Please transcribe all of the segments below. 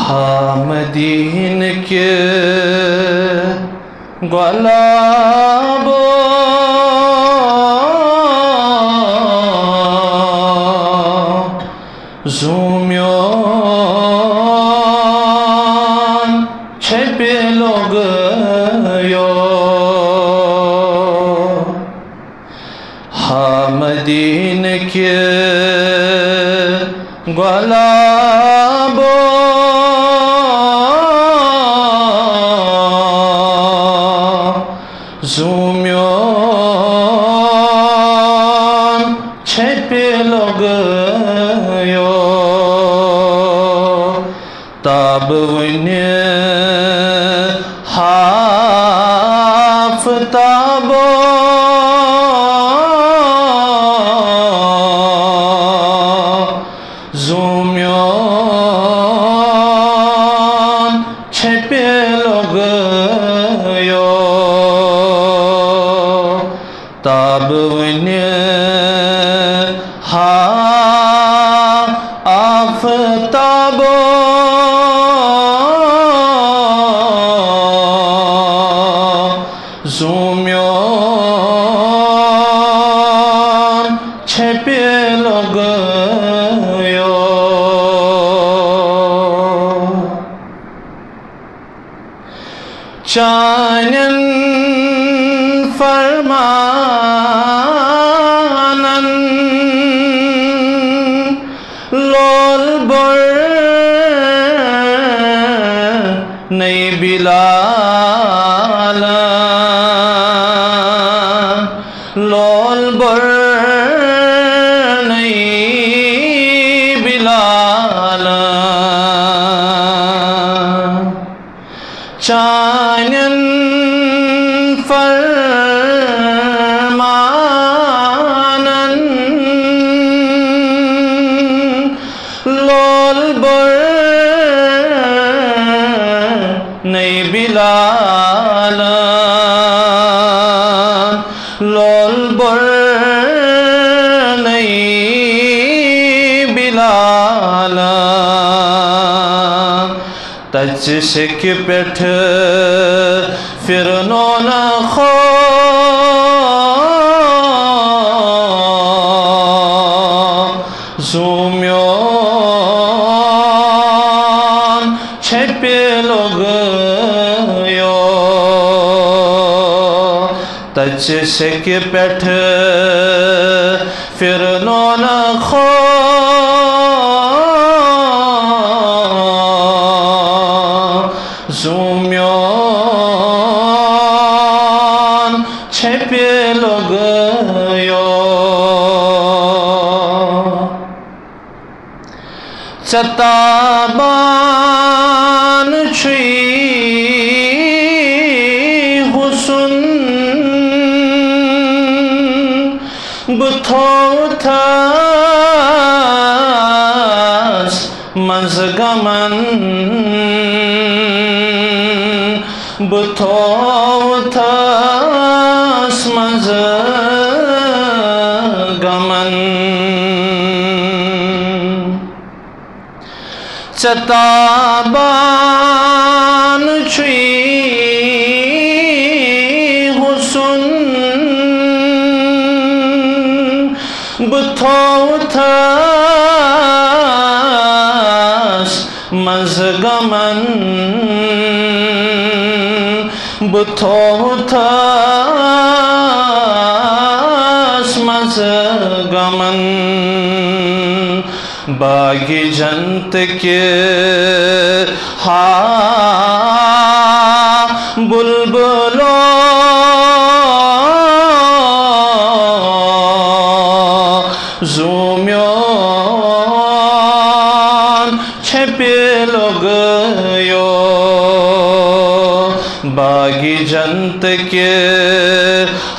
हामदीन के गुलाबो ज़ूम्योन छेपे लोग यो हामदीन के गुलाबो ज़ूम्योन छेपे लोग यो ताब वने हाफ़ताबो ज़ूम्योन छेपे लोग यो ताब वने आफ़ताबो ज़ूम्योन छेपे लोग यो चानन फरमानन लोल बर नई बिलाल लोल बर नई बिलाल चानन फरमानन लोल बर नई बिलाल लोल बर नई बिलाल तच सिक पेठ फिर नोन खो ज़ूम्योन छेपे लोग यो तच सिक पेठ फिर नोन खो ज़ूम्योन छेपे लोग यो चताबान छुई हुसन बुथोथास मज़गमन बुथोथास मज़गमन चताबान छुई हुसन बुथोथास मज़गमन बुथोथास मज़गमन बागी जंत के हा बुलबुलो ज़ूम्योन छेपे लोग यो बागी जंत के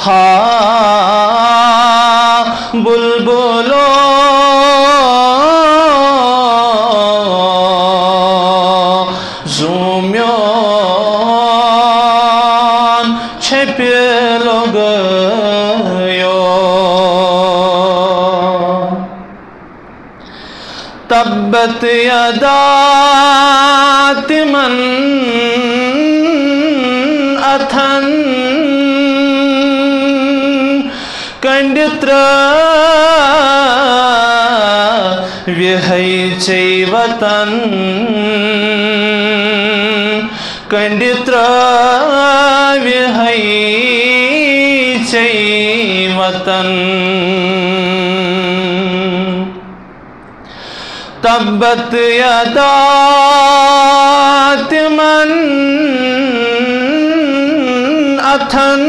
हा बुलबुलो ज़ूम्योन छेपे लोग यो तब्बत यदा आत्मन अथन कंडित्र विहैचैवतन कंडित्र विहैचैवतन तब्बत यदात्मन अथन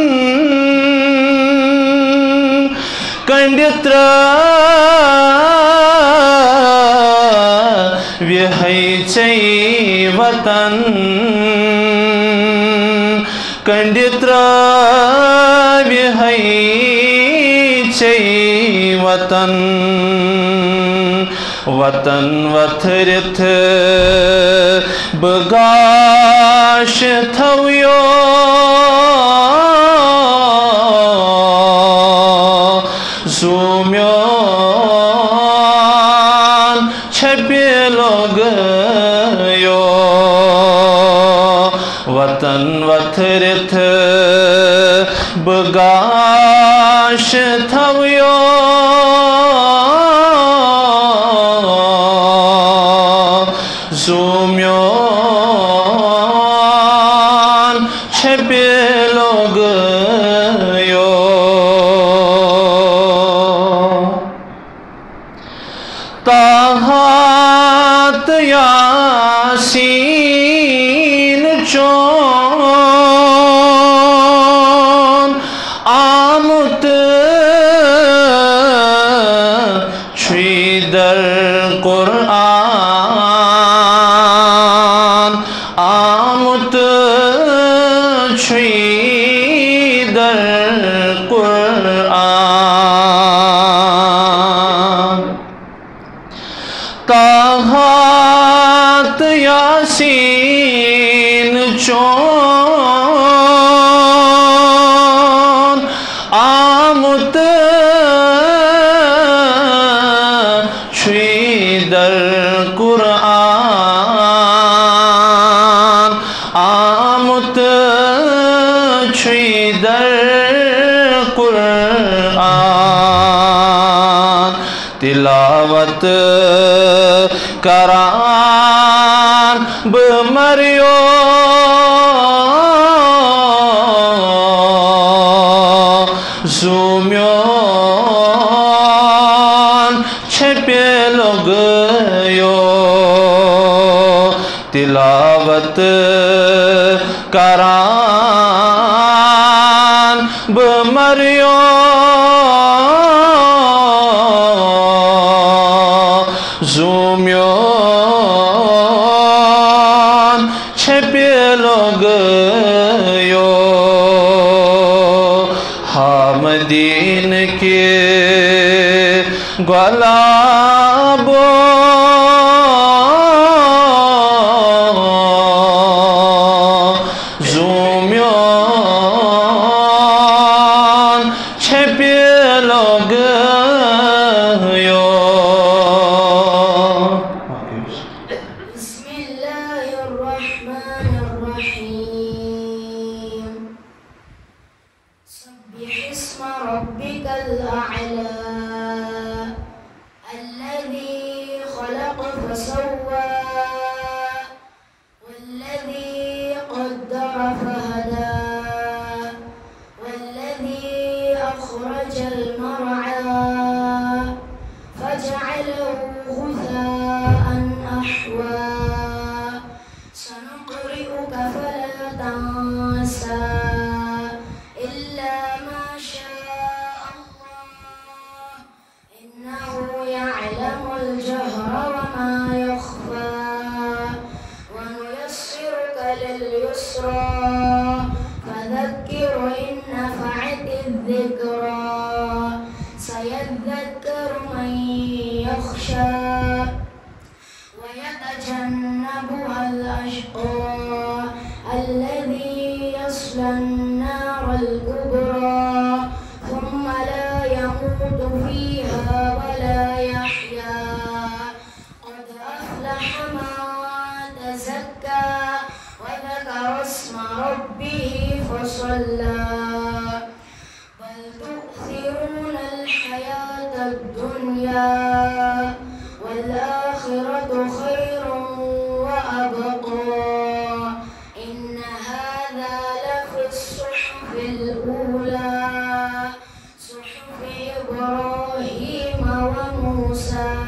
कंडित्र विहैचैवतन कंडित्र विहैचैवतन वतन वथरिथ बगाश थव्यो ज़ूम्योन छप्यलो गयो वतन वथरिथ बगाश थव्यो ज़ूम्योन छप्यलो गयो ताहात यासीन चोन आमुत छुईदर कुरआन आमुत छुईदर कुरआन ताहात यासीन चोन आमुत छुईदर कुरआन आमुत छुईदर कुरआन तिलावत करान बमरियो ज़ूम्योन छप्यलो गयो तिलावत करान बमरियो ज़ूम्योन छप्यलो गयो हामदीन के ग्वालाबो ज़ूम्योन छप्यलो गयो فيها ولا يحيا قد أفلح من تزكى ربه فصلى بل تؤثرون الحياة الدنيا والآخرة خير وأبقى إن هذا لفي الصحف الأولى صحف إبراهيم وموسى